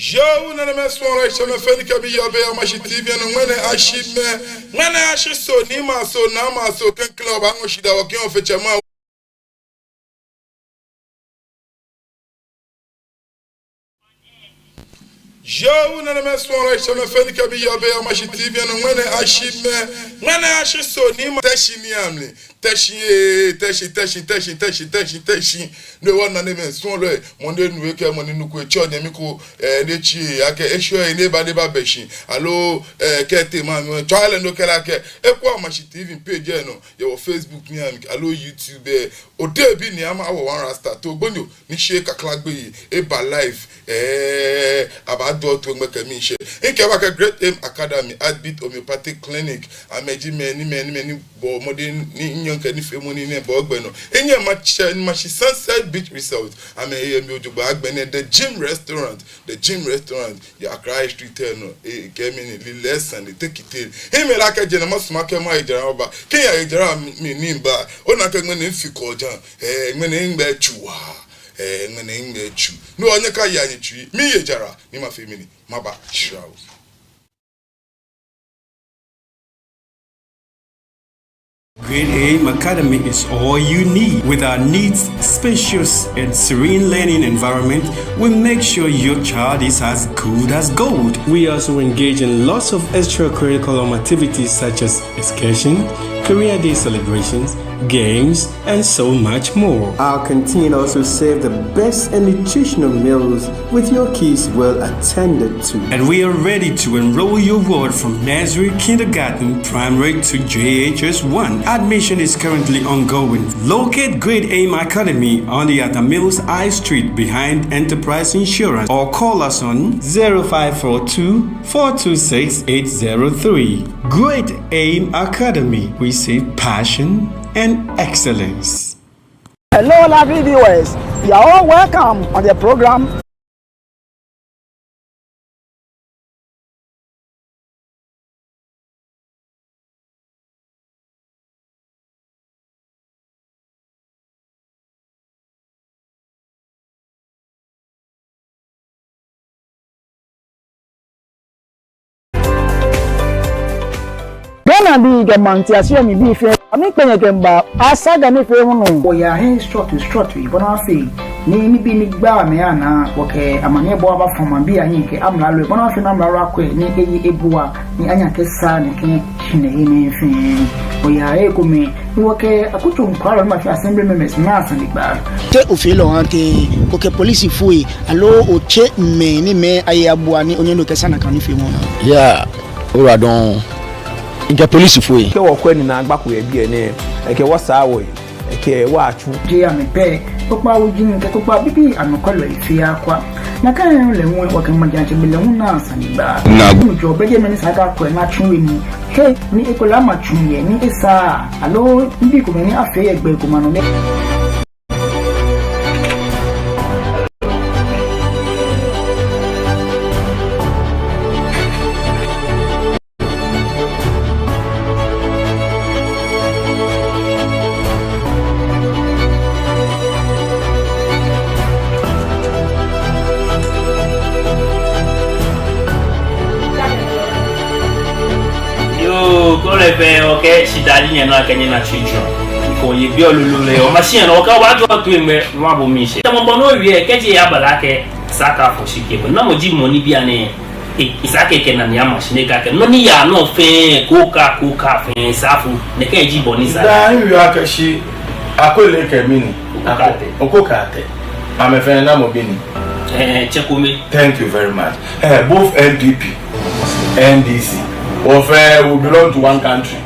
Yo, na me swara chama fani kabi ya be amashi TV no ngene ashime ngene ashiso ni ma so na ma so ken club ango shida wa ken ofecha ma Yo, na me swara chama fani kabi ya be amashi TV no ngene ashime ngene ashiso ni ma tashi ni amle tashi no one na me swara monde nu ke mo ni nu ko cho nyami ko nechi ake esho ene ba de ba beshi allo kete ma twale no kala ke ekwa amashi TV page no your Facebook ni am allo YouTube odebi ni ama awo one rasta to gbonyo ni se kakla gbe yi e ba live abado to ngbe mi se nke ba ka Great Aim Academy Heartbeat Homeopathic Clinic ameji many bo modern ni nyanka ni femu ni bo gbe no enye ma shi Sunset Beach Resort ame mi ojugba agbene the gym restaurant ya Accra Street no e kemi ni less and take it in me like je na masuma ke ma ejara oba ke ya ejara mi ni ba ona ka ngene mfiko jan ngene ngbe chuwa ngene ngbe chu no onye ka ya nyi chu mi ejara ni ma family maba shrawo. Great Aim Academy is all you need. With our neat, spacious, and serene learning environment, we make sure your child is as good as gold. We also engage in lots of extracurricular activities such as excursion, career day celebrations, games, and so much more. Our canteen also serves the best and nutritional meals with your kids well attended to. And we are ready to enroll your ward from nursery, kindergarten, primary to JHS 1. Admission is currently ongoing. Locate Great Aim Academy on the Atamills High Street behind Enterprise Insurance or call us on 0542 426 803. Great Aim Academy. We say passion and excellence. Hello, lovely viewers. You are all welcome on the program. Gana bi gamanti asiye mi bi fe ami penye kemba asaga ni fe hunu oya he strut we bona fe ni bi ni gba me ana woke amane bo aba fama bi anyi ke amla lo bona fe na amla akwe ni eyi ebuwa ni anya kesa ni ke chine ni fe oya e ko me woke akutu nkwaro ma fi assembly members na asani gba te ofilo ante woke police fui alo oche me ni me ayabuwa ni onyendo kesa na kan fi mo yeah ora don Inka police foi. Ke wo kwani na agbako e bi ene. Eke wo sa wo. Eke wo achu. Je ami pe. Popa ujin ke popa bibi anokolo ifi akwa. Na kan le won wo kan majanche bele won na asaniba. Na jo beje meni saka ko na chunwe ni. He ni ekola ma chunye ni esa. Alo mbi ko meni afi egbe ko manu ne. Okay, she died in a Kenyan children. For you be a machine or what to him, Rabu Mishi. Some bono, we catch a yabalake, Saka for she came. No more Jim Monibiane. Isake can and Yamashineka can no near no fair, coca, Safu, Nekaji Bonisa. You are she. I could like a mini. Okokate. I'm a fan of Bini. Chekumi. Thank you very much. Both NDP, NDC. Of will belong to one country.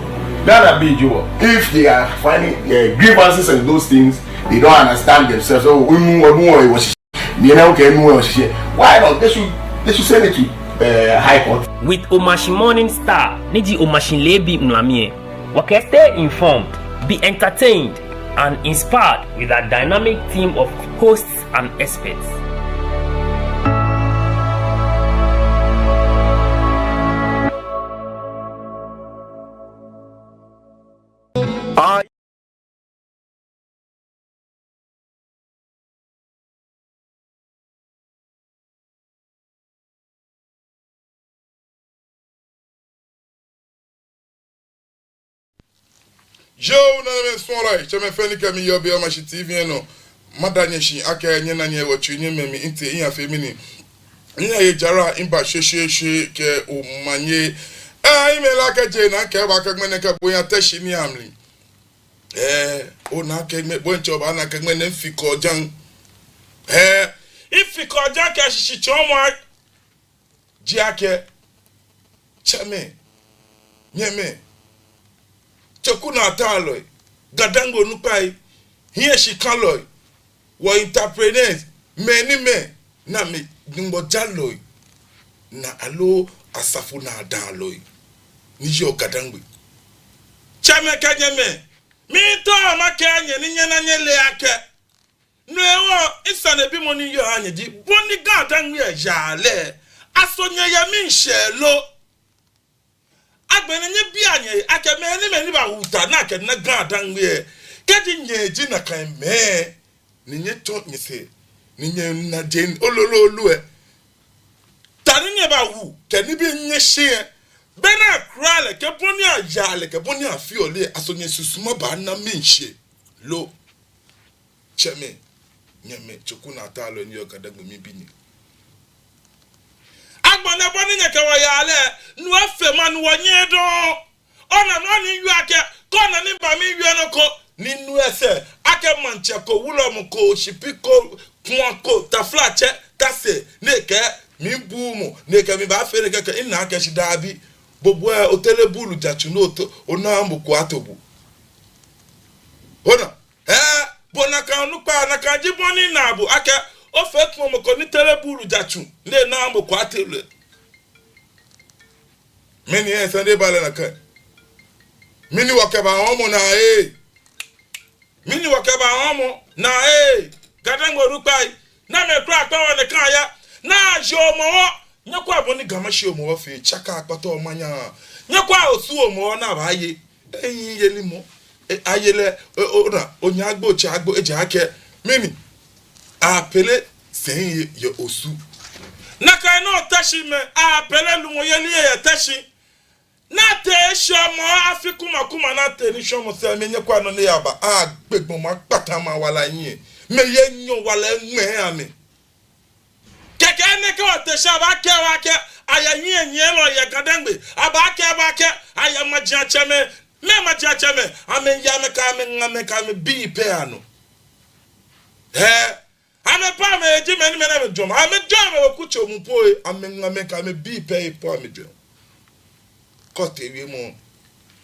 Ghana be you. If they are finding grievances and those things, they don't understand themselves. Oh, why not? They should send it to High Court. With Omashi Morning Star, Niji Omashi Lebi Mwamie, wake stay informed, be entertained, and inspired with a dynamic team of hosts and experts. Yo na me smaller cheme feni ka mi yo be ma shi TV no madanye shi aka nye na nye wachi nye memi inte in afemini nya ye jara imba sheshe ke o manye ime la ka je na ke ba ka gmene ka boya tashi ni amli o na ke me boncho ba na ka gmene fiko jan ifiko jan ka shi chomo ji ake cheme nyeme chokuna taloy gadango nupai here she kaloy wo entrepreneurs many men na me ngbo jaloy na alo asafu na daloy ni yo gadangwe chame kanyeme mi to makanye ni nyana nyele ake no ewo isane bi moni yo anye di boni gadangwe jale asonye ya mi nshelo agbene nye bianye akeme ni me ni ba huta na ke na gadangwe kedi nyeji na kan me ni nye to nyese ni nye na den olololu tani nye ba hu ke ni bi nye hye bena krale ke boni ajale ke boni afiole asonye susuma ba na me nhye lo cheme nyeme chukuna talo ni okadagbe mi bini agbona boni nye ke wa yale nu afe ma nu wonye do ona no ni yu ake ko na ni ba mi yu no ko ninu ese ake manche ko wulo mu ko shipiko kwako taflache kase neke mi bumu neke mi ba fere keke ina ake shidabi bobo otele bulu jachu noto ona ambu ko atobu ona bona kan nu pa na kan jiboni na abu ake o fe tun mo ko ni tele bulu jachu le na ambu ko atele meni sande bala na kan mini wakaba homo na mini wakaba homo na gadango rupai na me kra pawo ne kan ya na jomo nyakwa boni gamashi omo fe chaka akpato omanya nyakwa osu omo na baye eyin yelimo ayele ona onyagbo chagbo eje ake mini apele sen ye osu na kai no tashi me apele lumo yeli ye tashi na te shomo afikuma kuma na te ni shomo se me nyakwa no ne yaba agbegbon ma pata ma wala yin me ye nyon wala nwe ame keke ne ke te shaba ke wa ke aya yin lo ye gadangbe aba ke aya majia cheme me majia cheme ame ya me ka me ngame ka me bi pe ano ame pa me ji me ni me na me dom ame dom me ku chomu po ame ngame ka me bi pe po ame dom kote wi mo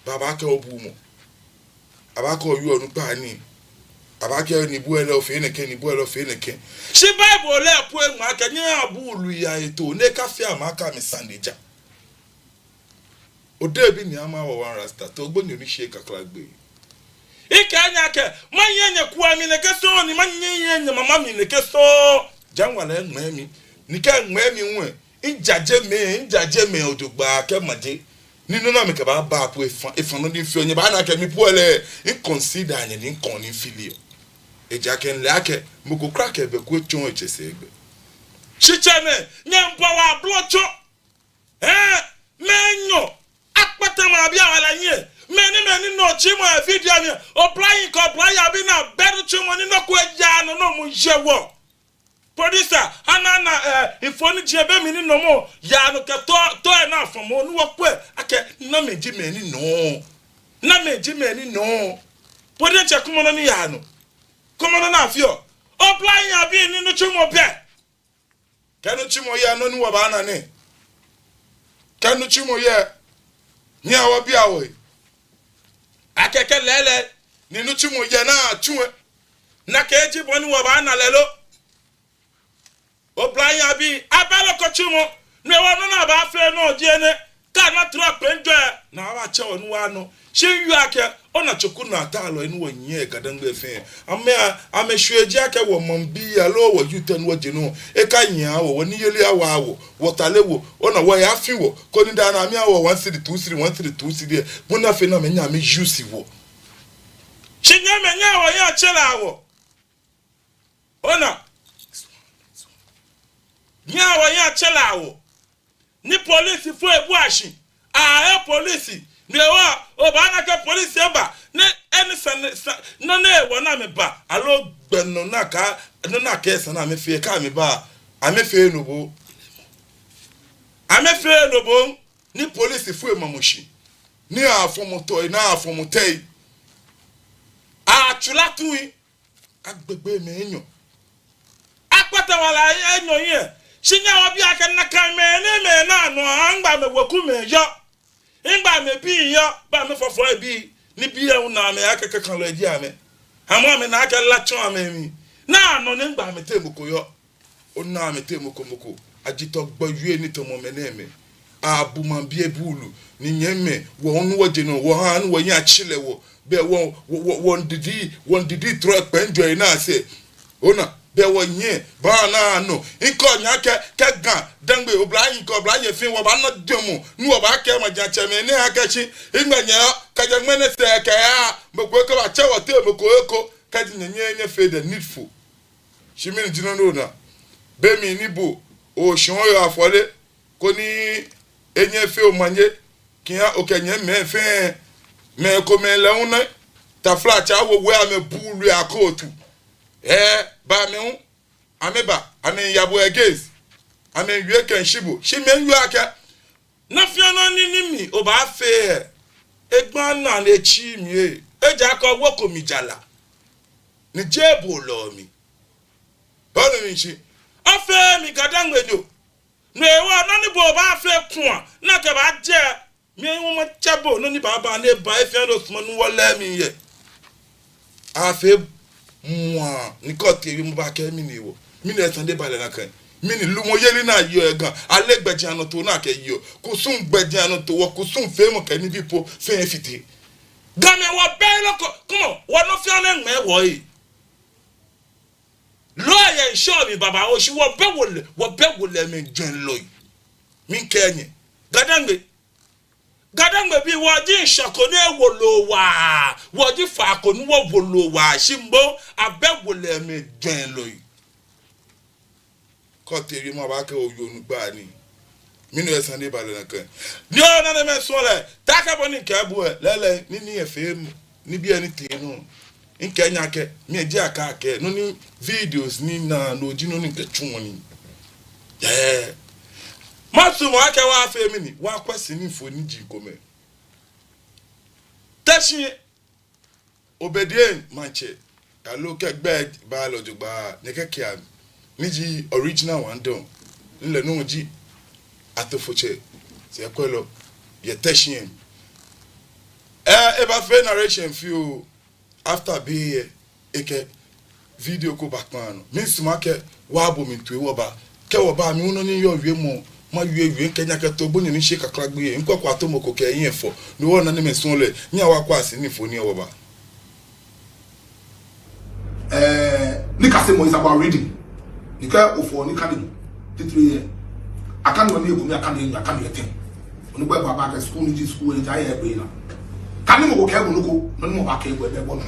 baba ke obu mo abaka oyu onu pa ni abaka ni bu ele ofe neke ni bu ele ofe neke shi bible le po enwa aka nye abulu ya eto ne kafe amaka me sandeja odebi ni ama wa wan rasta to gbo ni ori kakra gbe ike anya ke manyenye kuwa mi neke so ni manyenye mama mi neke so janwa le enwa mi ni ke enwa mi nwe injaje me odugba ke maje ninu na me ke ba po efan no di fi onye ba na ke mi po ele in consider anya ni kon ni filio eja ken le ake mo ko crack ebe ko chon echese egbe chicheme nye mpo wa blocho menyo akpata ma bia wala nye meni no chimo e video mi applying ko apply abi na bedu chimo ni no ko eja no mu jewo producer anana ifoni jebe mi ni no mo ya no ke to e na afon mo nu wo pe ake na meji meni no producer kuma no ni ya no kuma no na afio applying abi ni no chimo pe kanu chimo ya no ni wo ba na ni kanu chimo ye ni awo bi awo akeke lele ni no chimo ye na chuwe na ke ji boni wo ba na lelo Obranya abi abalo kochumo ne wono na ba fe no diene ka na trap enjo na wa che onu ano shin ake ona choku na talo enu wonye gadangbe fe ame hweji ake wo mombi alo wo yuten wo jinu e ka nya wo woni yeli awo wotalewo ona wo ya fi wo ko ni da na mi awo 132 muna fe na me nya me juice wo shinya me nya wo ya chela wo ona nyawa ya chelawo ni police fo ebu ashi police ni wa o ba na ke police eba ne ni san no na wona me ba alo gbenu na ka no na ka esa na me fie ka me ba ame fie no bo ni police fu emamoshi ni afomoto na afomotei a chulatui agbegbe me enyo apata wala enyo ye shinya obi aka na kan me na no angba me woku me yo ngba me bi yo ba me fofo bi ni bi e na me aka kan lo edi ame ama me na aka la chon ame mi na no ni ngba me temoko yo ona me temoko moko agito gboyue ni to mo me na me abuma bi ebulu ni nyeme wo onu waje no wo han wo nya chile wo be won didi throw penjo na say ona be wo nye ba na no iko nya ke gan dangbe oblayin ko oblayin fin wo ba no demo nu wo ba ke ma ja cheme ni akachi ingba nya ka ja mene se ka ya mo ko ba che wo te mo ko eko ka di nye fe the needful shimini jino no na be mi ni bo o shon yo afole ko ni enye fe o manye kiya okenye me fe me ko me leuna ta flat awo we ame bulu akotu ba me hu ameba ame yabo against ame wie kan shibo shi me yu aka na fiona ni mi o ba fe egbon na le chi mi eja ko wo ko mi jala ni jebo lo mi ba mi shi afe mi gadangbedo no e wa no ni bo ba fe kun na ke ba je mi won chabo no ni baba na ba e fe no sumo nu wole mi ye afe mwa ni ko ti wi mo ba ke mi ni wo mi na san de ba le na kan mi ni lu mo ye ni na yo e gan alegbeje anu to na ke yo ko sun gbeje anu to wo ko sun fe mo ke ni bipo fe fiti ga me wo be lo ko come wo no fi ana nme wo yi lawyer show me baba o shi wo be wole me jen loy mi kenye gadangbe bi wo ji shako na wolo wa wo ji fa ko nu wo wolo wa shimbo abe wole me jen loy ko teri mo ba ke oyo nu gba ni mi no esan de ba le kan ni o na me so le ta ka bo ni ka bu lele ni efe ni bi ani ti no in Kenya ke mi eji aka ke no ni videos ni na no ji no ni ke twoni masu mo aka wa afa mi ni wa kwasi ni fo ni ji kome tashi obedien manche ka lo ke gbe ba lo jugba ne ke kia ni ji original one don nle no ji atofoche se kwelo ye tashi e ba fe narration few after be eke video ko bakman mi suma ke wa bo mi tu wo ba ke wo ba mi uno ni yo wie mo ma wie Kenya ke to gboni ni se kakra gbe nko kwa to moko ke yin fo ni wo na ni me sun le ni awa kwa si ni fo ni wo ba ni ka se mo is about reading ni ka ofo ni ka ni titri aka no ni egu mi aka ni yetin oni gba baba ke school ni school ni ja ye be na kani mo ko ke gun ko no mo ba ke ego e bo no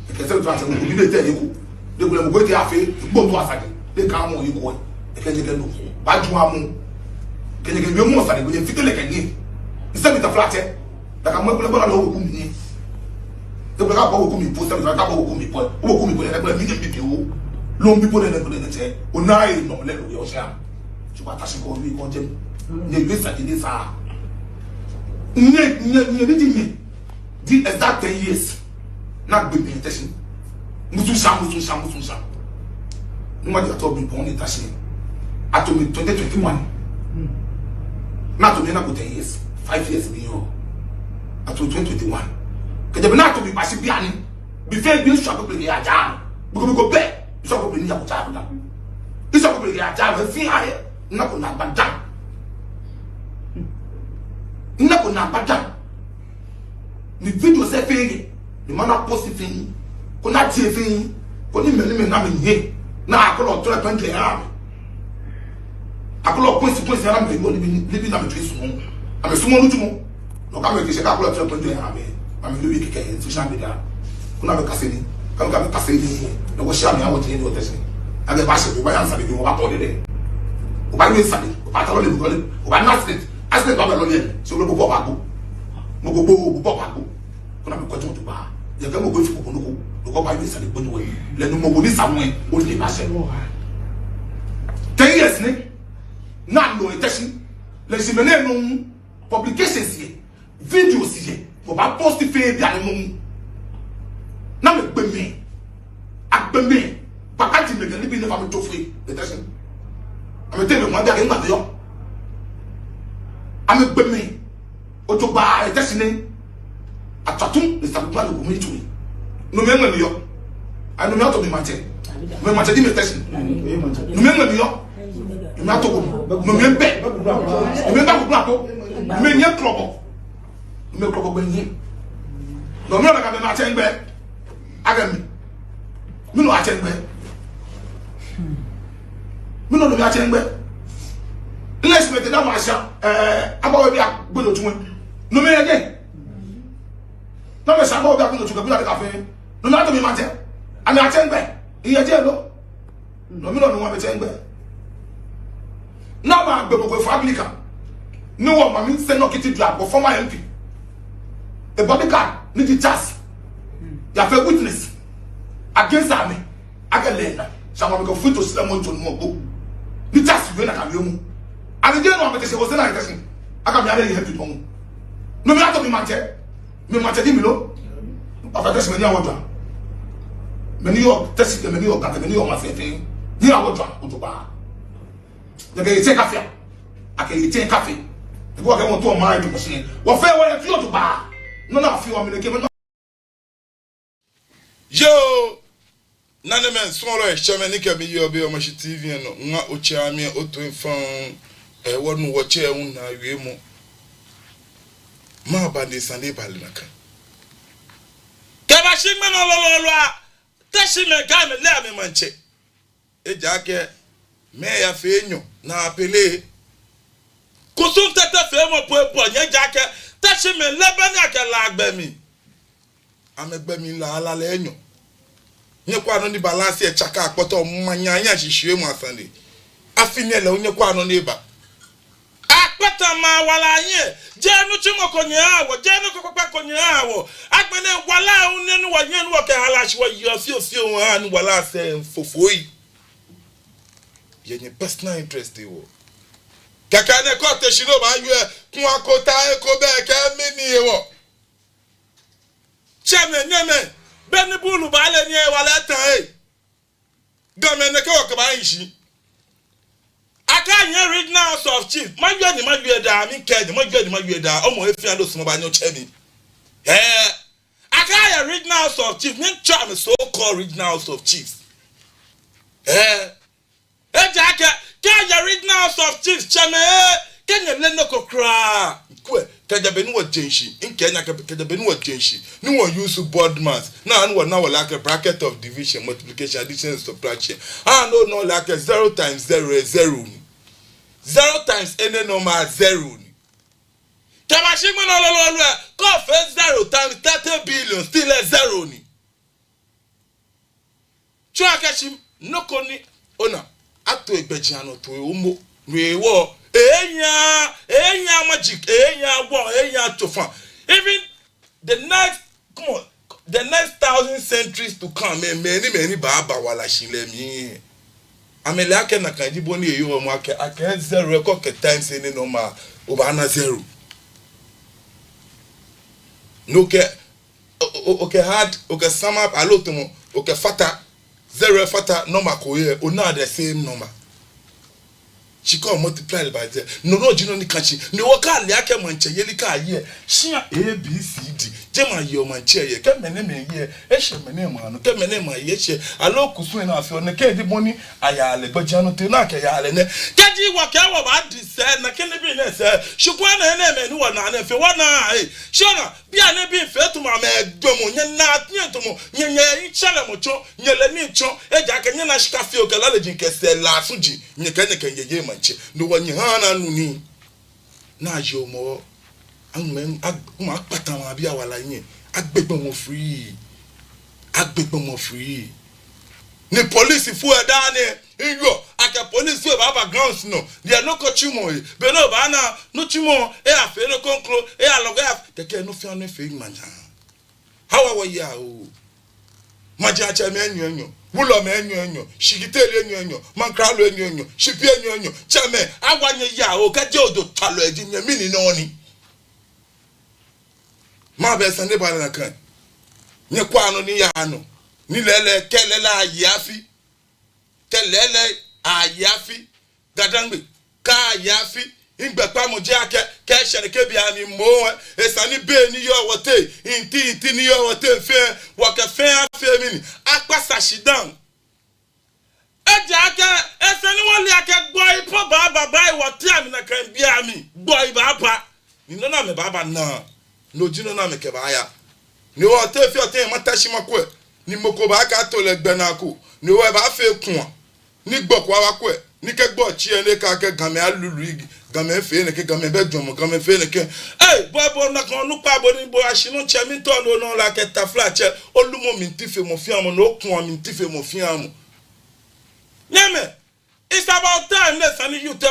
e ke se to ase mo bi de te eko de gbe mo ko ti afi gbo to asade de ka mo eko e ke je ke no ba ju amu ke je ke bi mo asade gbe fitele ke ni se mi ta flat e da ka mo ko le bo na lo ku mi ni de gbe ka bo ku mi po se mi ka bo ku mi po o ku mi po le gbe mi je bi o lo mi po le le che o na e no le lo yo se am ju ba ta se ko mi ko je ni bi sa di sa ni di the exact 10 years not be paying attention musu sam numa dia to be born in tashi atomi 2021 na to me na go 10 years 5 years be yo ato 2021 ke de na to be pasi bi ani bi fe bi so ko be ya ja go be so ko be ni ya ko ta da so ko be ya ja be fi aye na ko na badam na ko na badam ni video se fe ni mana post fe ko na tie fe ko ni me na me nye na akolo to 20 ya akolo point ya na me go libi na me twesu mo ame sumo lu tumo no ka me ke se ka akolo to 20 ya me ame lu bi ke social media ko na be kaseni ka me kaseni no go share me awon tin do tese age ba se bi ba yan sa bi mo ba to de o ba ni sa bi o ba ta lo le bu o ba na accident ba lo le so lo bo ba go mo go bo ba go kuna me ko to ba ya ga mo go fu ko no ko ba ni sa le ko ni le no mo wo ni samwe o le ba se 10 years ni na lo intention le jimene no publications ye videos ye ko ba post fe bi ani mo na me gbe me agbeme pakati me gani bi ne fa me to free intention ame te me mo ga ngba yo ame gbe me o to ba intention ni atatum le sabu plan ko mi tu no me ngba yo anu me auto me mate di me intention no me ngba yo me auto ko no me be me ba ko plan ko me nye klobo me klobo gbe nye no me ka me mate ngbe agami mi no achengbe mi no no achengbe unless me na masha abawo bi agbodo tunwe no me again no me sabo bi agbodo tunwe bi na cafe no na to mi mate ani achengbe iye je lo no mi no no me achengbe na ba gbogbo ko fabrica ni wo ma mi se no kiti drag go former MP a bodyguard ni di chance ya fe witness against me agalena sama me ko futo sila mo nton mo go ni just we na ka mu and je no amete se wo se na intention aka mi ade happy to mu no me ato mi mate di mi lo after this me ni awodwa me ni yo test me ni yo ka me ni yo ma fe fe ni awodwa o to ba de ke take cafe aka yi take cafe e go ka mo to ma ri mo se wo fe wo ti o to ba no na fi wo me ke me yo nane men small e chame ni ke mi yo be o ma shi TV no nga o cha mi o to infan e wonu wo che un na wi mu ma ba de sande ba le naka ke ba shi me no lo a te shi me ga me le me manche e ja ke me ya fe enyo na apele kusum tete fe mo po nye ja ke te shi me le ba ni ake la agbe mi amegbe mi la ala le enyo nye kwa no ni balance e chaka akpoto mmanya anya hihwe mu asande afine le onye kwa no ni ba akpata ma wala anye je nu chimo konye awo je nu kokpa konye awo agbene wala unu nu wanye nu ke halashi wa yo fio wa anu wala se fofoi yenye personal interest wo kaka ne ko te shiro ba yue kun akota e ko be ke mi ni wo chame nyeme beni bulu bale ni wala tan gome ne ko ba yin aka nya original house of chief mayu da mi kedi mayu da omo efia do sumo ba nyo chemi aka ya original house of chief me charm so called original house of chiefs jake ka ya original house of chiefs cheme kenya le no kokra kwe kaja benu wa jenshi in Kenya kaja benu wa jenshi ni wa use board math na like a bracket of division multiplication addition and subtraction no like a 0 times 0 is 0 0 times any number 0 kama shi mo lo ko fe 0 times 30 billion still is 0 ni chua kashi no koni ona ato egbejiano to umo rewo enya magic enya tofa even the next 1,000 centuries to come many baba wala shilemi amele ake na kanjibo ni eyo mo ake 0 ko ke times any normal over na 0 no ke okay hard okay sum up a lot mo okay fata 0 fata normal ko ye ona the same number she can multiply by there. No, jino ni kachi. Ni waka le ake manche yeli ka ye. Shia A B C D. Jema yo manche ye. Ke mene me ye. Eshe mene ma no. Ke mene ma ye che. Alo kusu na afi one ke di boni ayale gbojano te na ke yale ne. Keji wa ke wa ba di se na ke ne bi ne se. Shukwa na ne me ni wa na ne fe wa na shona bia ne bi fe to ma me gbomo nye na tie to mo nye chale mo cho nyele ni cho eja ke nye na shika fi o ke la le jin ke se la suji nye ke ye no wanyi hana nuni na jomo anmen ma pata ma bia wala yin agbegbe mo free ni police fu eda ni iyo aka police fu baba grounds no they no ko chimo be no ba na no chimo e afe no konkro e aloga keke no fi anu fe manja how are you? Majacha menyo, Wulo menyo, Shigitele enyo, Mankralo enyo, Shipi enyo, Chame, Awanya ya, o Kajodo Talo in your mini noni. Mabes and the Balanakan. Nyakwano ni yano, Nilele, Kelela Yafi, Telele, Ayafi, Gadangbi, Ka Yafi. Ingbe pa mo je ake ke shere ke bia mi mo esani be ni yo wote inti ni yo wote fe wo ke fe afi mi ni apasa shidan eje ake esani won le ake gbo ipo baba wote ami na kan bia mi gbo baba ni no na me baba na no jino na me ke ba ya ni wote fi ote matashi makwe ni moko ba ka to le gbe na ku ni wo ba fe kun ni gboko wa kwe ni ke gbo chi ene ka ke game alulu igi game fe ne ke game be dwomo game fe ne ke bo na kan nu pa bo ni bo asinu che mi to no la ke ta fla che olumo mi ntife mo fi am no kun mi ntife mo fi am nyame it's about time let's and you the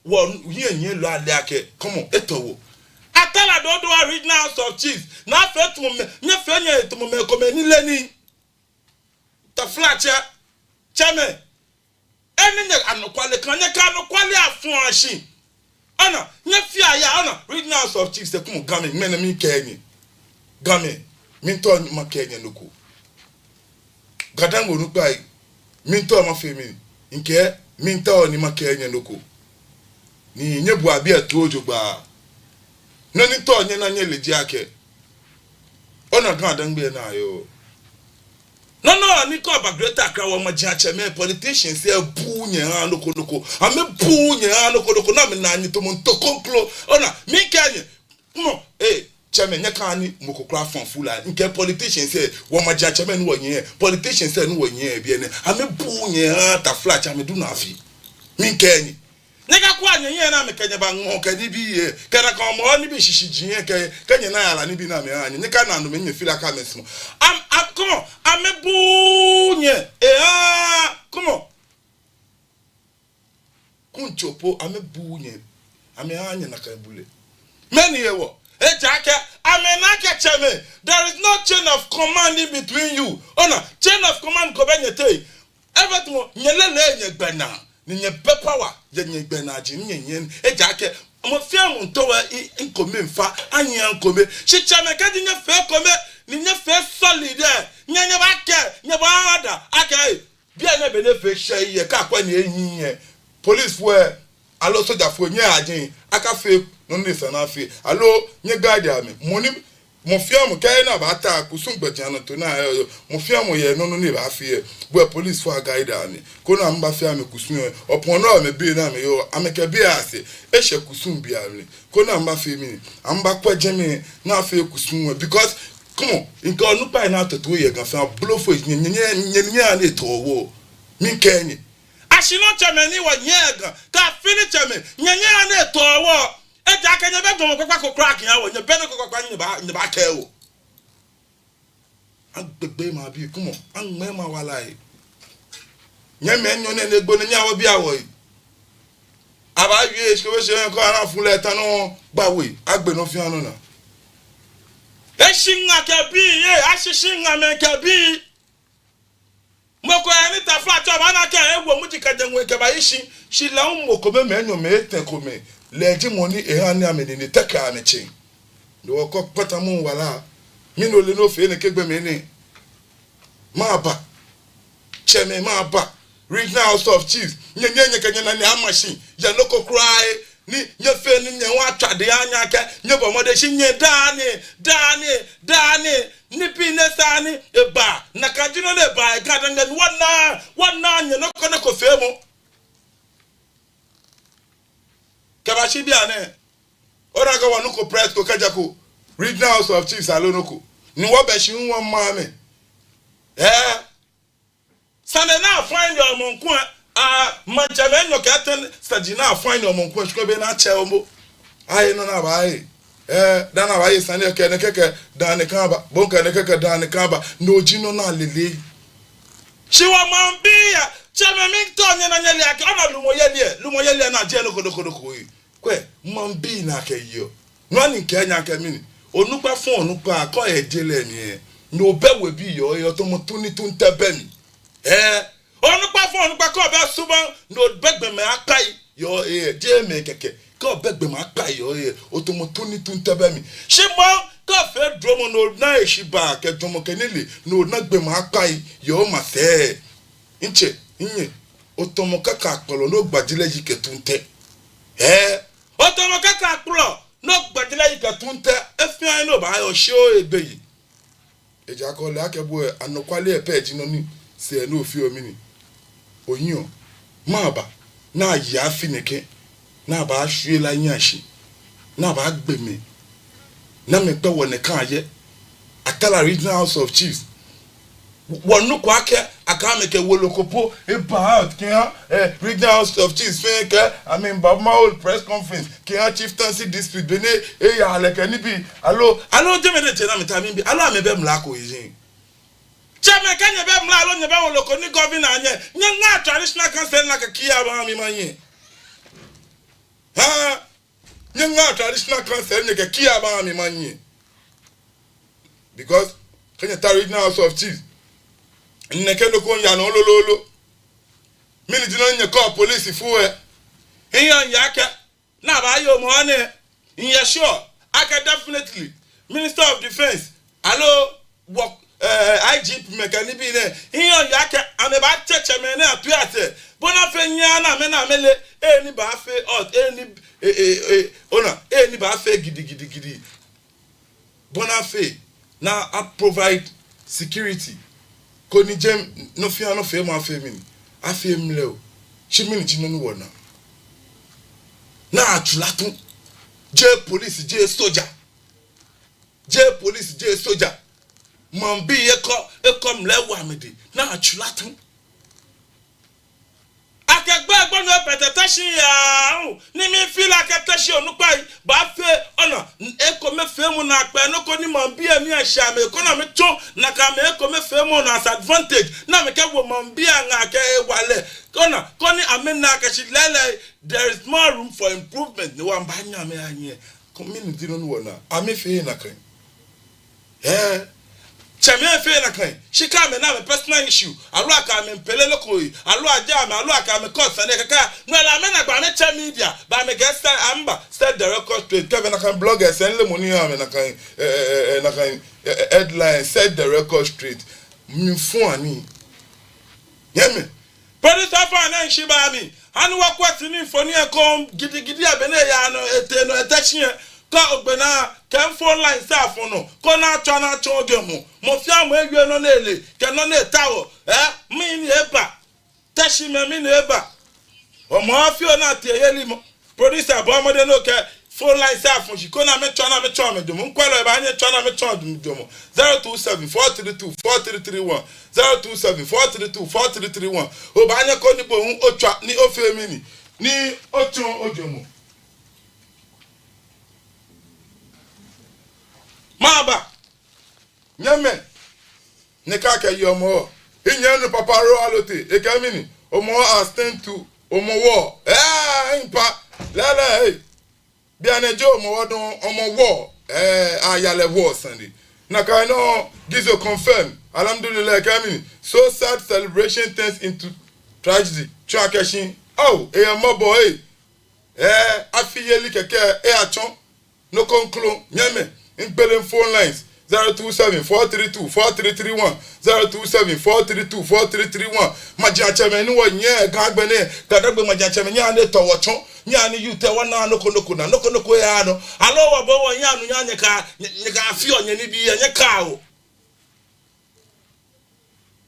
one yen lo ale ake come on etowo atala do original house of chiefs na fe to me nya fe nya to me ko me ni leni ta fla che chame eni anokwale kan nya ka anokwale afun ashi ana nya fi aya ana regional house of chiefs kum game men mi kenyi game mi to ma kenya nuku gadango nuku ai mi to ma fe mi nke mi to ni ma kenya nuku ni nyebu abi atojo gba no ni to nya na nya leji ake ona kan adangbe na yo no ni ko ba greater akra wo maja cheme politicians e bu nya ha noko ame bu nya ha noko na me na anyi to mo to konklo ona mi kanye mo cheme nya kan ni mokokra fon fula nke politicians e wo maja cheme ni wo nya politicians e ni wo nya bi ene ame bu nya ha ta fla chame du na afi mi kanye nega kwa nya na me kanye ba ngo kadi bi ye kana ka mo ni bi shishiji ye kanye na yala ni bi na me anyi nika na no me nya fila ka mesmo come on, I'm a boonye. Come on. Kunchopo, I'm a boonye. I'm a anya nakabule. Many ewo. Jacka, I'm a nakachame. There is no chain of command in between you. Ona, chain of command go ben yete. Everything nyelele nye bena. Nye bepawa, nye bena ji nye. Jacka, mo fia mo ntowa inkome mfa anya nkome. Chichame kadi nye fe kome. Ni nye fe solid nye ba ke nye ba ada aka bia na be ne fe hye ye ka kwa ni enyin ye police we alo soldier fo nye agin aka fe no ni sana fe alo nye guard ami moni mo fia mo kai na ba ta kusum gbejan no to na mo fia mo ye no ni ba fe we police for guide ami ko na mba fia me kusum opon no me bi na me yo ameke bi ase ehye kusum bi ami ko na mba fe mi amba kwa jemi na fe kusum because come on, in God no pay na to 2 years gafa blow for nye na etowo mi kenyi ashino chameni wa nyega ka fini chame nye na etowo e ja ka nye be do kokwa kokrak ya wo nye be no kokwa nye ba ka wo agbegbe ma bi come on an me ma walai nye me nyo ne egbo ne nya wo bi awo aba wie se we se ko ara fun le tan no gbawe agbe no fi anu na eshinga kebi ye ashishinga me kebi moko ani ta fa to ba na ke egwo mu jikadenwe ke ba ishi shi la moko be me enyo me tekome leji moni e hani ameni ni teka ani chi do ko pata mu wala mi no le no fe ne kegbe me ni ma ba cheme ma ba regional house of chiefs nyenye kenya na ni amashi ya loko cry ni nye fe ni nye wa twade anya ke nye bomode shi nye dani ni pinesani eba na kajino le ba gadanga wana nye no kono ko fe mo kabashi bia ne ora ga wanu ko press ko kajako regional house of chiefs alonoko ni wo be shi won ma me sane na find your monku manchame no katen sajina find your monku shko be na cheombo ai no na ba dana ba sane ke ne keke dan kan ba bon ke ne keke dan kan ba no jino na lele shiwa mambia cheme mi to nya na nyele ake ona lumo yele na je no kodoko yi kwe mambi na ke yo no ni ke nya ke mini onupa fun onupa ko ejele mi no be we bi yo to mo tuni tun te be mi onupa fun onupa ko be suban no begbe me akai yo je me keke ko begbe me akai yo o to mo tuni tun te be mi se mo ko fe dromo no na eshiba ke dromo kenele no na gbe me akai yo ma fe nche nye otomo kaka akpolo no gbadile yike tunte otomo kaka akpolo no gbadile yike tunte efian no ba yo show ebeyi eja ko le akebu anokwale page no ni se no fi omi ni oyin ma ba na ya finike na ba hwe la yin ashi na ba gbemi na me pe woni kan ye Akala Regional House of Chiefs wonu kwa ke akameke wolokopo eba out kia Regional House of Chiefs fake I mean Babma old press conference kia chieftaincy dispute bene ya leke ni bi allo je me de tena me time bi allo amebe mlako yin cheme kanye be mla allo nyebe woloko ni governor anye nya traditional council na kia ba mi manye nya traditional council ne kia ba mi manye because Kenya Regional House of Chiefs nneke no kon ya no lololo mini dino nye call police fuwe iyan yaka na ba yo mo ne in sure aka definitely Minister of Defense allo work IGP mekani bi ne iyan yaka ame ba cheche me na atu ate bona fe nya na me na mele ni ba fe ona ni ba fe gidi bona fe na provide security koni jem no fia no fe mo afemi afemi le o chimini jino no wona na atulatu je police je soldier mambi ekom le wa mede na atulatu akegbe egbo no petetation ya ni mi feel aketashi onupa ba fe ona ekome fe mu na pe no ko ni mambi emi ahia me ko na me to na ka me ekome fe mu na advantage na me ke wo mambi anga ke wale kona koni amena ka shi lele there is more room for improvement ni wan ba nya me anye community no wona ame fe na kan chame fe na kan she ka me na me personal issue alu aka me mpele lokoi alu aja me alu aka me cause na kaka no la me na gba me che media ba me get amba set the record straight Kevin na kan bloggers en le money am na kan headline set the record straight mi fun ani yeme producer fa na nshi ba mi anu wa kwati ni foni e kom gidi abene ya no ete no etachie ka ogbena ken phone line safo no ko na acho oge hu mo fi am ewie no na ele ke no na etawo mi ni eba tashi me mi ni eba o mo afi o na te yeli mo producer bo mo de no ke phone line safo shi ko na me cho me do mo nkwalo e ba anye cho na me cho do mo 02743243331 02743243331 o ba anye ko ni bo hu otwa ni ofe mi ni otun ojomo Maba nyame ne ka ka yomo inyanu papa ro alote e ka mini omo stand to omo wo impa lele bi anejo omo wodun omo wo ayale wo Sunday na ka no gizo confirm alhamdulillah ka mini so sad celebration turns into tragedy chakashin mo boy afiyeli keke achon no conclude nyame in Belen phone lines 027-432-4331 027-432-4331 majancheme ni wo nye gagbene gadagbe majancheme nya ne towochon nya ni yute wona noko na noko ya no alo wa bo wo nya nu nya ka afi onye ni bi nye ka o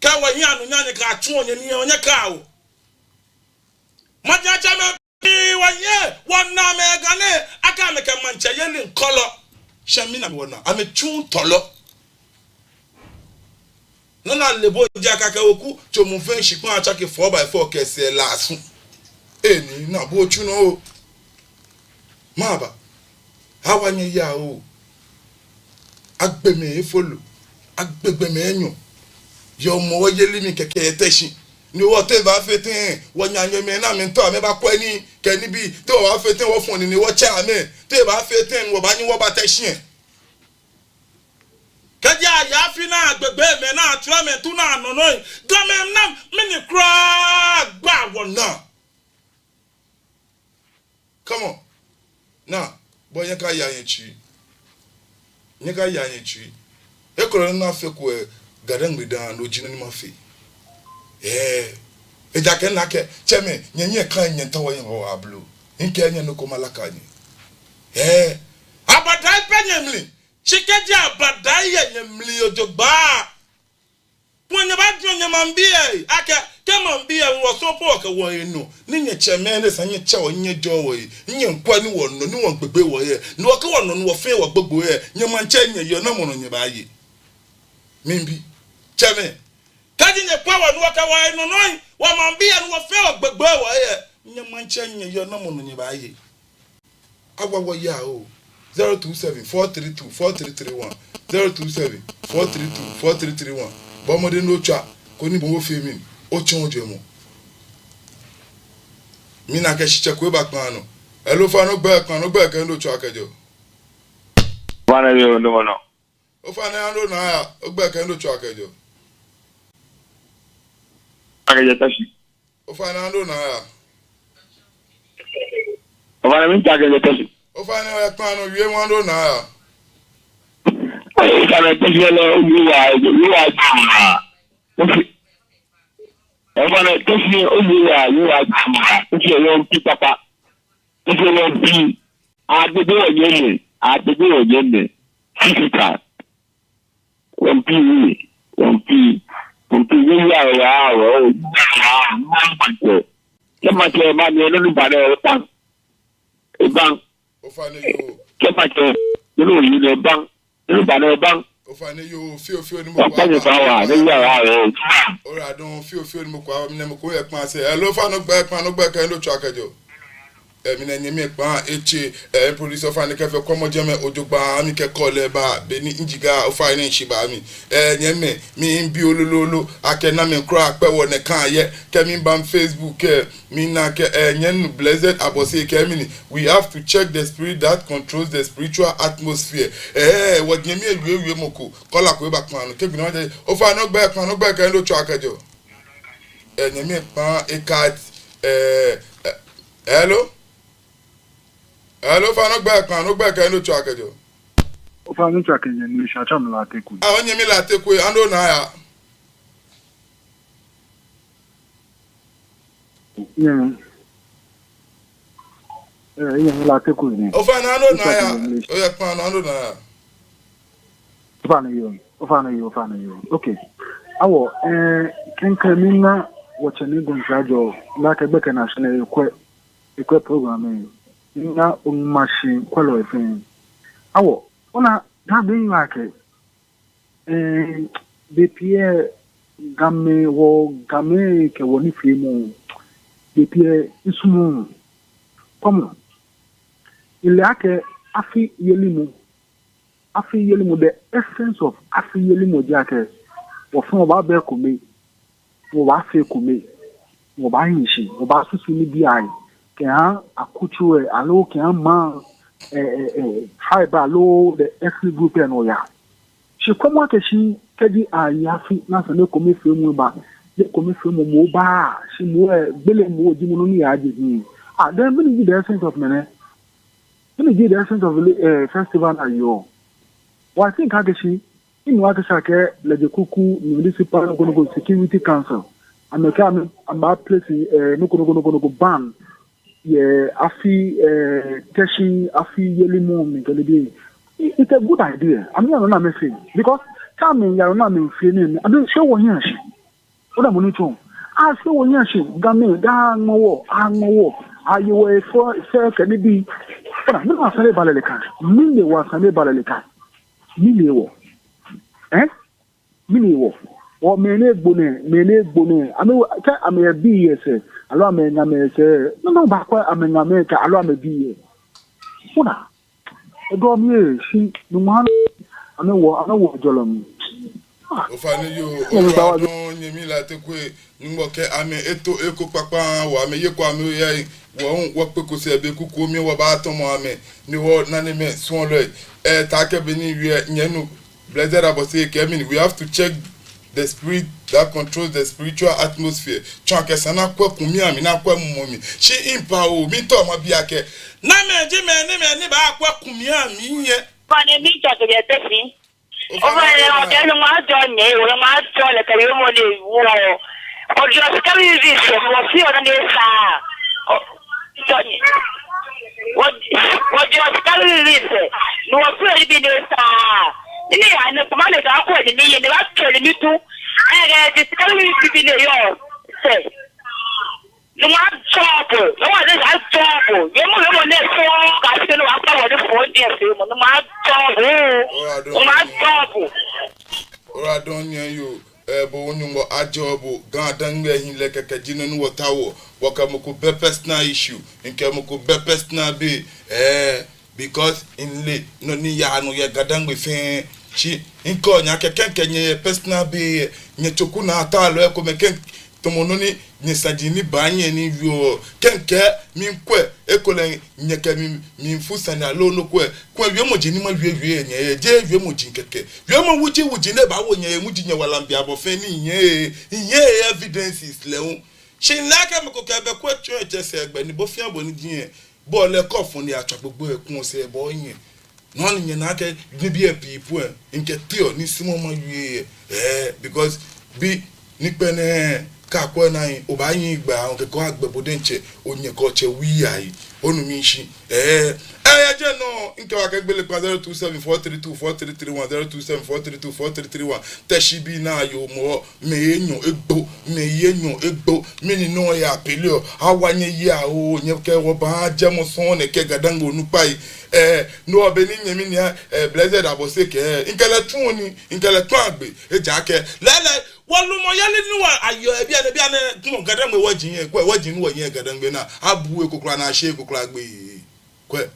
ka wo nya nu nya ka atu onye ni onye ka o majancheme bi wo nye wona me gane aka me ka manche yeli nkolo Shamina wona ame chun tolo nona lebo jaka ka oku chomu fen shipon achake 4x4 kese lasun eni na bo chun o maba awanye ya o agbeme efolo agbegbe enyo yo mo wayeli mi keke eteshin ni wo te ba fetin wo nyanyo me na mi to me ba ko ni ke ni bi to wa fetin wo fun ni wo cha me te ba fetin wo ba ni wo ba teshin Kaja ya fina bebe me na tra me tu na no no. Game nam mini cra gba wona. Come on. Now, boy yaka ya yenchi. Nyaka ya yenchi. Ekoro na fe ko gadan gbidan no jina ni ma fe. Eja ken na ke cheme nyenye kan nyenta wo yen wo ablu. Nke enye no ko malaka ni. Abadai penyemli. Chikeja abadai yenyemli ojogba. Wonye ba dwonye mambie aka kemambie wo so po ka wo enu. Ni nye cheme ne sanye cha wo nye jo wo yi. Nye nkwa ni wo no ni wo gbegbe wo ye. Ni wo ka wo no wo fe wo gbegbo ye. Nye manche nye yo na mo no nye ba yi. Mimbi cheme kaji nye kwa wo no ka wo enu no wo mambie no wo fe wo gbegbo wo ye. Nye manche nye yo na mo no nye ba yi. Agwa ya o 027-432-4331 027-432-4331 Bomode no cha koni bo fe mi o chon jemo mi na ke shiche ko ba kan no elo fa no gba kan no cha kejo Fana yo no no o fa na no na o gba kan no cha kejo Akeje tashi o fa na no na o fa na mi ta keje tashi o fa na kan no wie wan no na ai kana tashi lo uwa jama o fa na tashi uwa jama tashi yo pi papa tashi yo pi agbede oyele fisika won pi ya o kema ke ma ni lo ba de pa e ban o fa na yo kema ke lo yi le ban lo ba de ban o fa na yo fio ni mo pa ni ba wa de ya o ora don fio ni mo kwa mi ne mo ko e pan se elo fa no gba kan no cha kejo mi na nyemi pa eche police of an kefe komo jeme ojogba mi ke kole ba be ni njiga ofa ni shiba mi nyeme mi bi olololo akena me kra pewo ne kan ye ke mi bam Facebook mi na ke nyenu blessed abose ke mi ni we have to check the spirit that controls the spiritual atmosphere what nyemi ewie moko kola ko ba kan no ke bi na ofa no gba ke ndo cho akejo nyemi pa e card hello Hello, no back no track ajo. O fa no track ni shacha mi la teku. Onye mi la teku ando na ya. Mi la teku ni. O fa na ando na ya. O ya pa ando na ya. O fa na yo. Okay. Awo kenka mi na wacha ni gonzajo la ke beka na shine ekwe program na machine kwalo efen awo ona da be like be pie game ke woni fimu be pie isumu komo ile ake afi yelimu the essence of afi yelimu jake wo fun ba be ko me wo ba fe ko me wo ba yin shi wo ba susu ni bi ai can akuchue alo can man tribe alo the ethnic group and oya she come out she kedi ayafi na so ne komi femu ba le komi femu mo ba she mo gbele mo ji mo no ni aje ni then when you the essence of mene when you the essence of festival ayo what I think agashi in wa ka ke le kuku municipal go security council I'm about placing no go ban afi teshi afi yelimu mingalebe it's a good idea. I'm not messing because coming ya na me feeling I don't show one yashi oda mo ni tun a show one yashi game da nwo ayo for se kani bi oda mi ma sare balale kan mi le wa sare balale kan mi le wo o mene gbone ame bi yese alo ame nyame se no ba kwa ame nyame ka alo ame bi ye una do mi si no man ame wo jolom o fa ni yo o no nyemi la te kwe ngbo ke ame eto eko papa wa ame ye kwa ame ye wo pe ko se be kuku mi wo ba to mo ame ni wo na ni me son le ta ke be ni wie nyenu blessed abose kemi we have to check the spirit that controls the spiritual atmosphere chonke sana kwa kumia mi na kwa mmomi she impa o mi to ma bia ke na me je me ni ba kwa kumia mi ye Pane mi to to yete fi o va le o ke no ma jo ne o ma jo le ka yo mo le wo o jo se ka mi vi se mo fi o na ne sa o jo ni o jo se ka mi vi se no fi o bi ne sa ni ya ne ko ma le ka ko ni ye ne ba to le mi tu the security people yo say no ma trouble no wa dey trouble you mo le so ka se no after what for there say no ma trouble ora don yan yo bo onyo ajobo gan dan hin le keke jinu no watawo wakamoko be personal issue nke moko be personal be because in le no ni ya no ye gadan we fe chi inko nya keke nye personal be nye choku na atalo e ko meken tomono ni nye sajini banye ni yo kenke mi nkwe ekole nye ke mi mfusa na lo no kwe wi mo jini ma wi nye je wi mo jin keke wi mo wuji ne ba wo nye mu jinye walambia bo fe ni nye evidences leun shi naka me ko ke be ko church se egbe ni bo fi abo ni jinye bo le ko fun ni atwa gbogbo ekun se bo yin no ni na ke ni bi people nke tio ni simo ma wi because bi ni pene ka ko na yin o ba yin gba on ke ko agbebode nche onye ko che wi ai onu mi shi je no nke wa ke gbele pa 0274324331 0274324331 teshibi na yo mo me enyo egbo me yenyo egbo me ni no ya pelio awanye ya o nye ke wo ba je mo son ne ke gadango nu pai no obeni nyemi ni blessed abose ke nkele tun agbe eja ke lele wolu mo yale ni wa ayo ebi ane tun gadango wajin e ko wajin wo yen gadango na abu ekokura na she ekokura agbe kwe